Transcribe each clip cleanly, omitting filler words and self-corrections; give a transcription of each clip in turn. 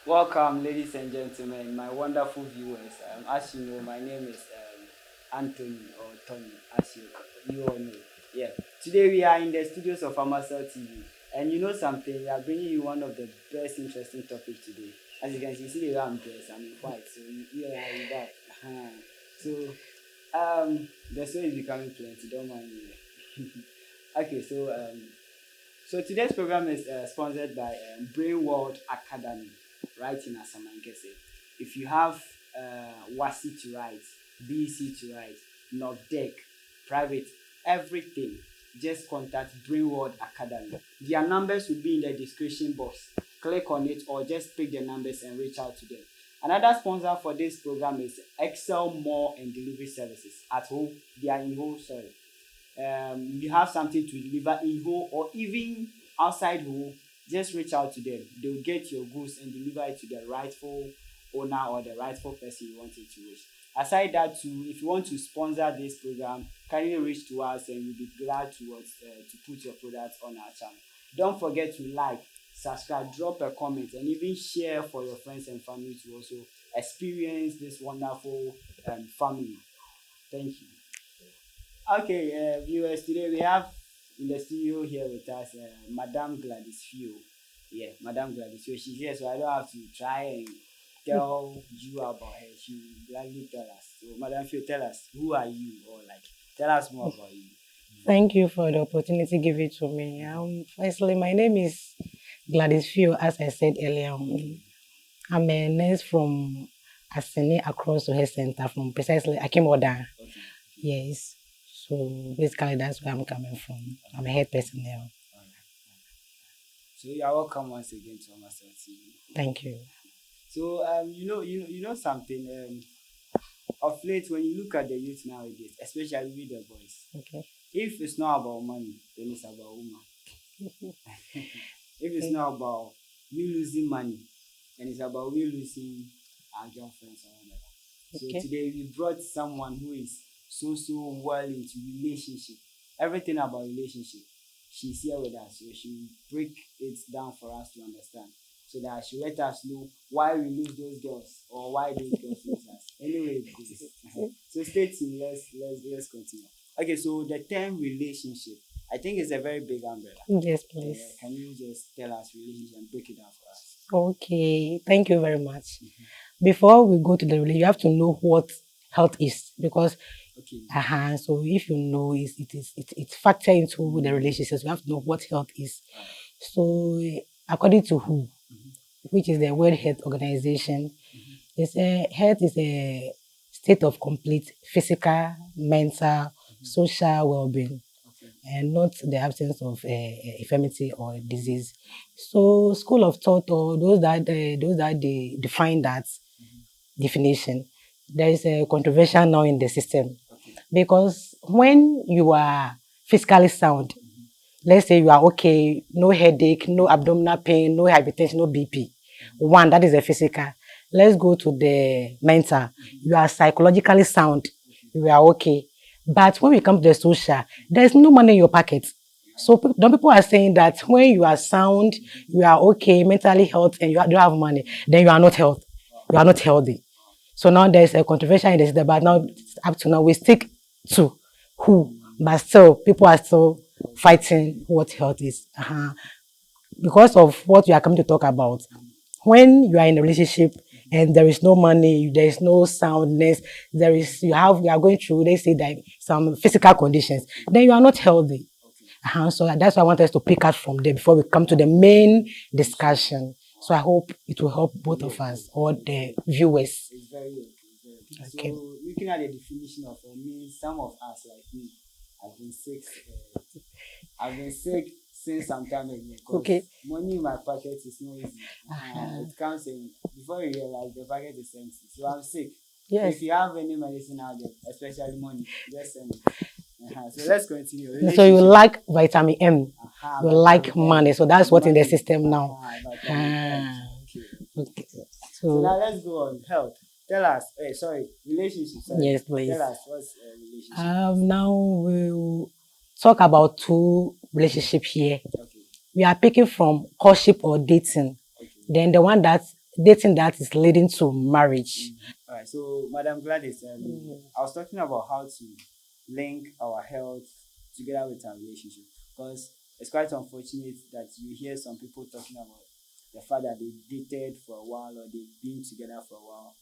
Welcome, ladies and gentlemen, my wonderful viewers. As you know, my name is Anthony or Tony, as you all know. Yeah. Today we are in the studios of Amasel TV, and you know something, we are bringing you one of the best interesting topics today. As you can see the way I'm dressed, I'm in white, so you are with that. The show is becoming plenty. Don't mind me. Okay, so today's program is sponsored by Brain World Academy, right in Asamankese. If you have WASI to write, BC to write, NOVDEC, private, everything, just contact Brain World Academy. Their numbers will be in the description box. Click on it or just pick the numbers and reach out to them. Another sponsor for this program is Excel More and Delivery Services at home. They are in home, sorry. You have something to deliver in home or even outside home, just reach out to them. They'll get your goods and deliver it to the rightful owner or the rightful person you want it to reach. Aside that, too, if you want to sponsor this program, kindly reach to us and we'll be glad to put your products on our channel. Don't forget to like, subscribe, drop a comment, and even share for your friends and family to also experience this wonderful family. Thank you. Okay, viewers, today we have in the studio here with us Madame Gladys Fio. Yeah, Madame Gladys Fio. She's here, so I don't have to try and tell you about her. She will gladly tell us. So, Madame Fio, tell us, who are you? Or, tell us more about you. Thank you for the opportunity given to me. Firstly, my name is Gladys Fio, as I said earlier on. I'm a nurse from Asene across the health center from precisely Akimoda. Okay. Yes. So basically that's where I'm coming from. I'm a head personnel. So you are welcome once again to Amasel TV. Thank you. So you know something. Of late, when you look at the youth nowadays, especially with the boys, Okay. if it's not about money, then it's about woman. If it's not about we losing money, then it's about we losing our girlfriends or whatever. So today we brought someone who is so well into relationship, everything about relationship. She's here with us, so she will break it down for us to understand, so that she let us know why we lose those girls or why those girls lose us. Anyway, so stay tuned. Let's continue. Okay, so the term relationship, I think it's a very big umbrella. Yes, please. Can you just tell us relationship and break it down for us? Okay. Thank you very much. Before we go to the relationship, you have to know what health is, because so if you know it factor into the relationships, you have to know what health is. So according to WHO, which is the World Health Organization, health is a state of complete physical, mental, social well-being, and not the absence of infirmity or disease. So school of thought, or those that they define that definition, there is a controversial now in the system, because when you are physically sound, let's say you are okay, no headache, no abdominal pain, no hypertension, no BP. One, that is a physical. Let's go to the mental. You are psychologically sound. You are okay. But when we come to the social, there's no money in your pocket. So people are saying that when you are sound, you are okay, mentally healthy, and you don't have money, then you are not healthy. You are not healthy. So now there's a controversial in this, but now up to now we stick to who, but still people are still fighting what health is. Because of what we are coming to talk about. When you are in a relationship and there is no money, there is no soundness, you are going through, they say that some physical conditions, then you are not healthy. So that's why I want us to pick up from there before we come to the main discussion. So I hope it will help both of us or the viewers. It's very okay. So looking at the definition of it means some of us, like me, have been sick. I've been sick since some time ago. Money in my pocket is not easy. It comes in before you realize the pocket is empty. So I'm sick. Yes. If you have any medicine out there, especially money, just send it. So let's continue. So you like vitamin M, you like money. So that's what in the system now. Okay. So now let's go on health. Tell us. Relationship. Yes, please. Tell us what's relationship. Now we'll talk about two relationships here. We are picking from courtship or dating. Then the one that dating that is leading to marriage. All right. So, Madam Gladys, Mm. I was talking about how to link our health together with our relationship, because it's quite unfortunate that you hear some people talking about the fact that they dated for a while or they've been together for a while.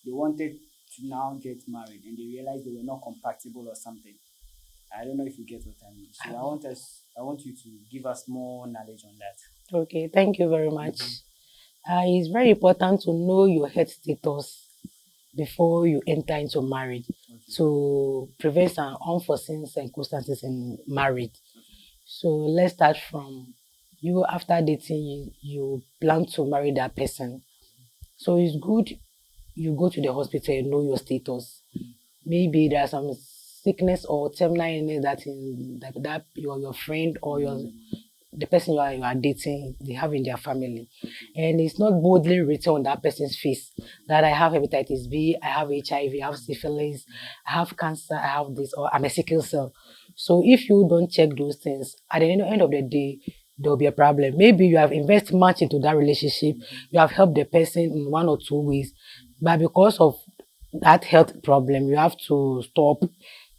They wanted to now get married and they realized they were not compatible or something. I don't know if you get what I mean. So I want you to give us more knowledge on that. Okay, thank you very much. It's very important to know your health status before you enter into marriage to prevent some unforeseen circumstances in marriage. So let's start from you after dating, you plan to marry that person. So it's good you go to the hospital and know your status. Maybe there's some sickness or terminal illness that your friend or the person you are dating, they have in their family. And it's not boldly written on that person's face that I have hepatitis B, I have HIV, I have syphilis, I have cancer, I have this, or I'm a sickle cell. So if you don't check those things, at the end of the day, there will be a problem. Maybe you have invested much into that relationship, you have helped the person in one or two ways, but because of that health problem, you have to stop.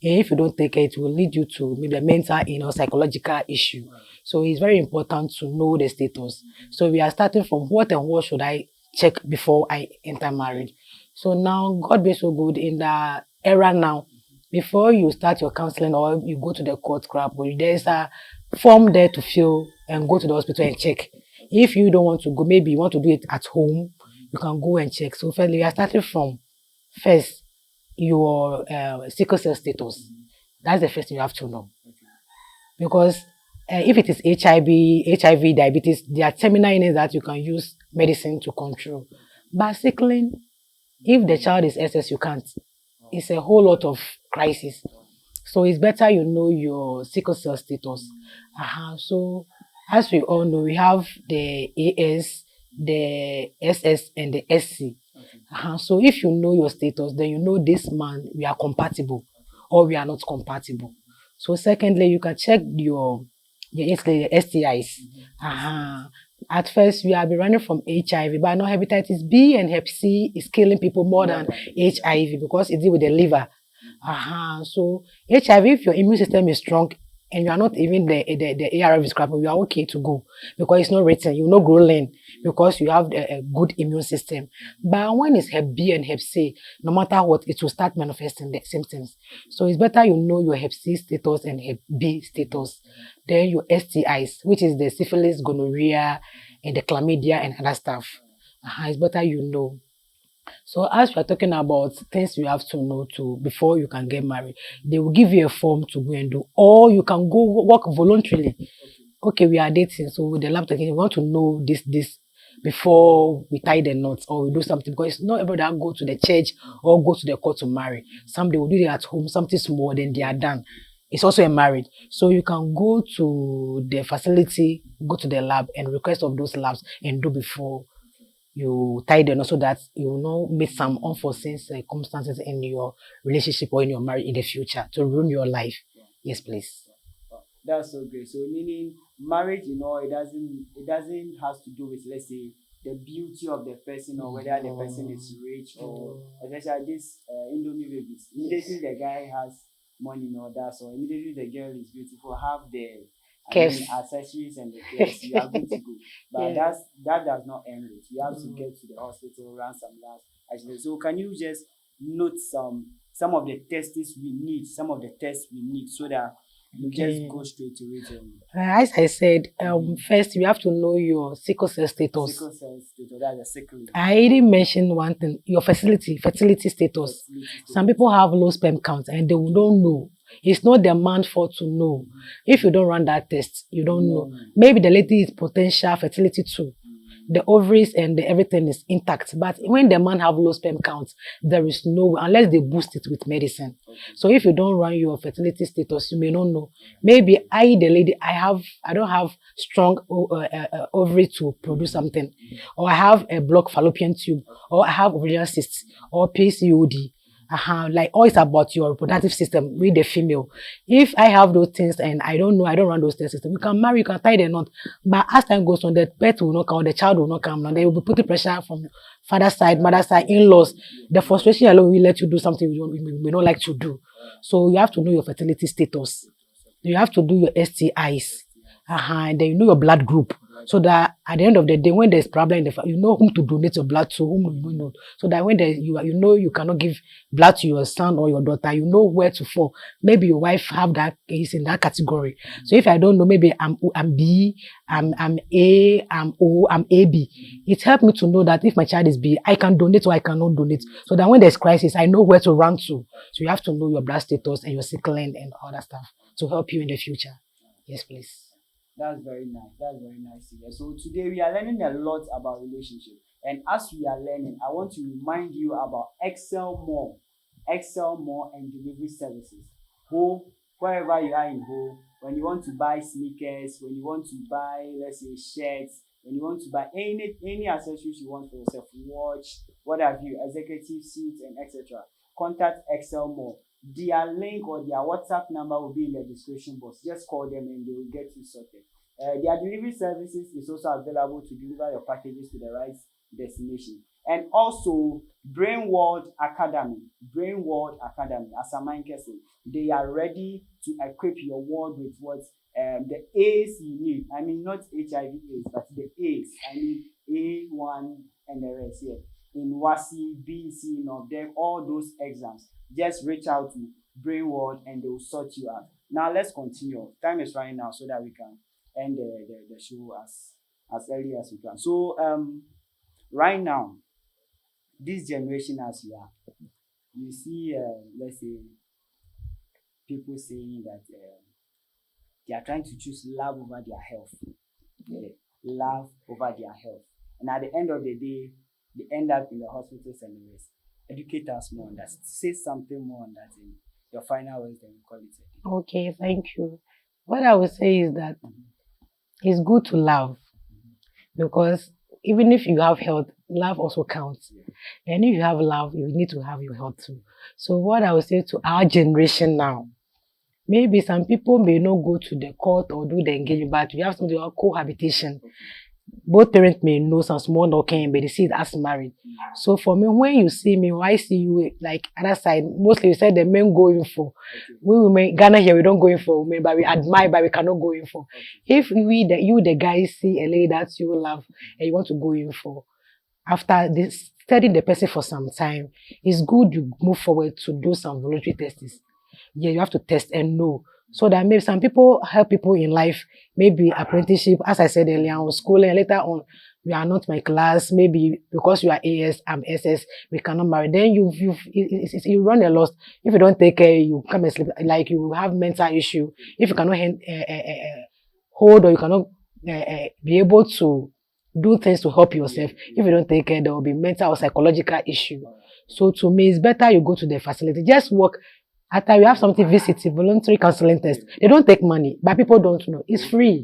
And if you don't take it, it will lead you to maybe a mental, psychological issue. So it's very important to know the status. So we are starting from what and what should I check before I enter marriage. So now, God be so good in the era now, before you start your counseling or you go to the court crap, there's a form there to fill and go to the hospital and check. If you don't want to go, maybe you want to do it at home, you can go and check. So firstly, we are starting from first your sickle cell status. That's the first thing you have to know. Because if it is HIV, diabetes, there are terminal illness that you can use medicine to control. But sickling, if the child is SS, you can't. It's a whole lot of crisis. So it's better you know your sickle cell status. So as we all know, we have the AS, the SS, and the SC. So if you know your status, then you know this man, we are compatible or we are not compatible. So secondly, you can check your STIs. At first, we have been running from HIV, but now hepatitis B and hep C is killing people more than HIV because it's with the liver. So HIV, if your immune system is strong and you are not even the ARV scrap, you are okay to go because it's not written. You will not grow lean because you have a good immune system. But when it's hep B and hep C, no matter what, it will start manifesting the symptoms. So it's better you know your hep C status and hep B status. Then your STIs, which is the syphilis, gonorrhea, and the chlamydia and other stuff. It's better you know. So as we are talking about things you have to know to before you can get married, they will give you a form to go and do, or you can go work voluntarily. Okay, we are dating, so with the laptop, we want to know this before we tie the knots or we do something because it's not everybody that go to the church or go to the court to marry. Some they will do it at home, something small, then they are done. It's also a marriage. So you can go to the facility, go to the lab and request of those labs and do before you tie them so that you will not meet some unforeseen circumstances in your relationship or in your marriage in the future to ruin your life. Yes, please. That's so great. So meaning marriage, it doesn't have to do with, let's say, the beauty of the person or whether the person is rich or especially this Indomie babies. Immediately the guy has money or that, so immediately the girl is beautiful, have the accessories and the case, you are good to go. But that does not end it. You have to get to the hospital, run some labs. Actually, so can you just note some of the tests we need, so that you just go straight to it. As I said, first you have to know your sickle cell status. Sickle cell status, that's a sickle. I already mentioned one thing, your fertility status. Some people have low sperm count and they don't know. It's not their man's fault to know. If you don't run that test, you don't know. Maybe the lady is potential fertility too. The ovaries and everything is intact. But when the man have low sperm count, there is no, unless they boost it with medicine. So if you don't run your fertility status, you may not know. Maybe the lady, I don't have strong ovary to produce something. Or I have a blocked fallopian tube. Or I have ovarian cysts. Or PCOD. Like all it's about your reproductive system with the female. If I have those things and I don't know, I don't run those test systems, you can marry, you can tie the knot. But as time goes on, the pet will not come, the child will not come. And they will be putting pressure from father's side, mother's side, in-laws. The frustration alone will let you do something we don't like to do. So you have to know your fertility status. You have to do your STIs. And then you know your blood group. So that at the end of the day, when there's problem in the family, you know whom to donate your blood to, whom you don't know. So that when you know you cannot give blood to your son or your daughter, you know where to fall. Maybe your wife have that is in that category. So if I don't know, maybe I'm B, I'm A, I'm O, I'm AB. It helped me to know that if my child is B, I can donate or I cannot donate. So that when there's crisis, I know where to run to. So you have to know your blood status and your sickling and all that stuff to help you in the future. Yes, please. That's very nice. That's very nice to hear. So today we are learning a lot about relationship. And as we are learning, I want to remind you about Excel More and delivery services. Go wherever you are in Go, when you want to buy sneakers, when you want to buy, let's say, shirts, when you want to buy any accessories you want for yourself, watch, what have you, executive suits and etc. Contact Excel More. Their link or their WhatsApp number will be in the description box. Just call them and they will get you sorted. Their delivery services is also available to deliver your packages to the right destination. And also, Brain World Academy, as a mind person, they are ready to equip your world with what the A's you need. I mean, not HIV AIDS, but the A's. I mean, A1 and the rest here. In WASI, BC, them, all those exams. Just reach out to Brain World and they will sort you out. Now let's continue. Time is running now so that we can end the show as early as we can. So right now, this generation as you are, you see, let's say, people saying that they are trying to choose love over their health. Love over their health. And at the end of the day, they end up in the hospitals and the rest. Educate us more on that. Say something more on that in your final words, then we call it. Okay, thank you. What I would say is that it's good to love because even if you have health, love also counts. And if you have love, you need to have your health too. So what I would say to our generation now, maybe some people may not go to the court or do the engagement, but we have something called cohabitation. Both parents may know some small knocking, but they see it as married. So for me, when you see me, or I see you like other side, mostly you said the men going for. We women, Ghana here, we don't go in for women, but we admire, but we cannot go in for. If you the guys see a lady that you love and you want to go in for, after this, studying the person for some time, it's good you move forward to do some voluntary tests. Yeah, you have to test and know. So that maybe some people help people in life, maybe apprenticeship, as I said earlier, on schooling, later on, you are not my class, maybe because you are AS, I'm SS, we cannot marry. Then you run a loss. If you don't take care, you come and sleep, like you have mental issue. If you cannot hold or you cannot be able to do things to help yourself, if you don't take care, there will be mental or psychological issue. So to me, it's better you go to the facility. Just work. After you have something, visit a voluntary counseling test. They don't take money, but people don't know. It's free.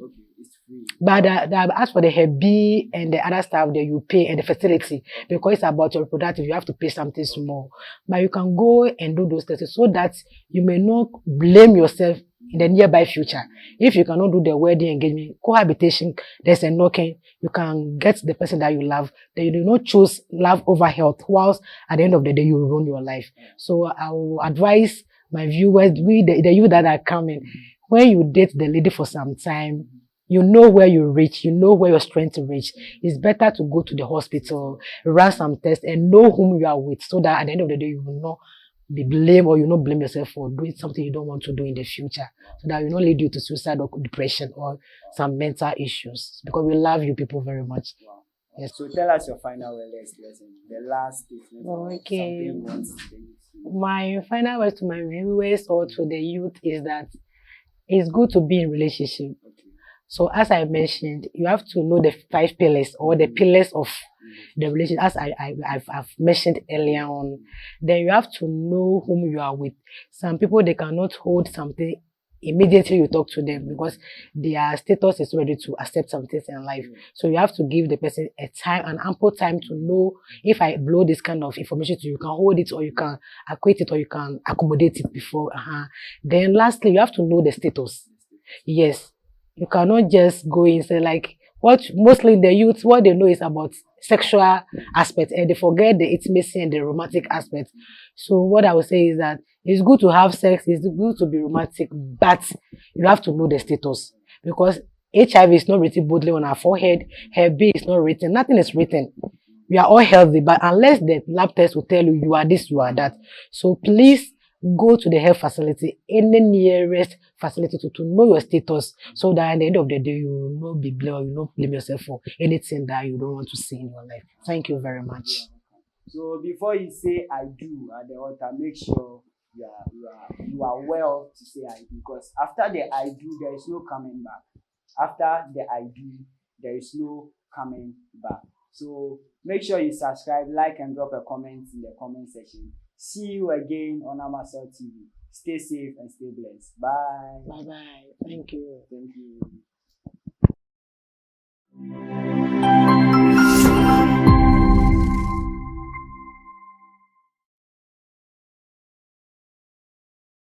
But as for the Hep B and the other stuff that you pay and the facility, because it's about your reproductive, you have to pay something small. But you can go and do those tests so that you may not blame yourself in the nearby future. If you cannot do the wedding engagement, cohabitation, there's a knocking, you can get the person that you love. Then you do not choose love over health, whilst at the end of the day, you will ruin your life. So I will advise my viewers, the you that are coming, when you date the lady for some time, you know where you reach, you know where your strength reach. It's better to go to the hospital, run some tests, and know whom you are with, so that at the end of the day, you will not be blamed or you will not blame yourself for doing something you don't want to do in the future, so that will not lead you to suicide or depression or some mental issues. Because we love you people very much. Wow. Yes. So tell us your final lesson, the last statement. Okay. My final words to my viewers or to the youth is that it's good to be in relationship. So as I mentioned, you have to know the 5 pillars or the pillars of the relationship, as I've mentioned earlier on. Then you have to know whom you are with. Some people, they cannot hold something immediately you talk to them because their status is ready to accept some things in life. So you have to give the person a time, an ample time to know if I blow this kind of information to you, you can hold it or you can acquit it or you can accommodate it before. Then lastly, you have to know the status. Yes, you cannot just go in and say like what mostly the youth what they know is about sexual aspect and they forget the intimacy and the romantic aspect. So what I would say is that it's good to have sex, it's good to be romantic, but you have to know the status because HIV is not written boldly on our forehead, Hep B is not written, nothing is written. We are all healthy, but unless the lab test will tell you you are this, you are that. So please go to the health facility, any nearest facility to know your status so that at the end of the day you will not be blamed, you will not blame yourself for anything that you don't want to see in your life. Thank you very much. So before you say I do at the altar, make sure you are well to say I do because after the I do there is no coming back. After the I do there is no coming back. So make sure you subscribe, like, and drop a comment in the comment section. See you again on Amasel TV. Stay safe and stay blessed. Bye. Bye bye. Thank you. Thank you.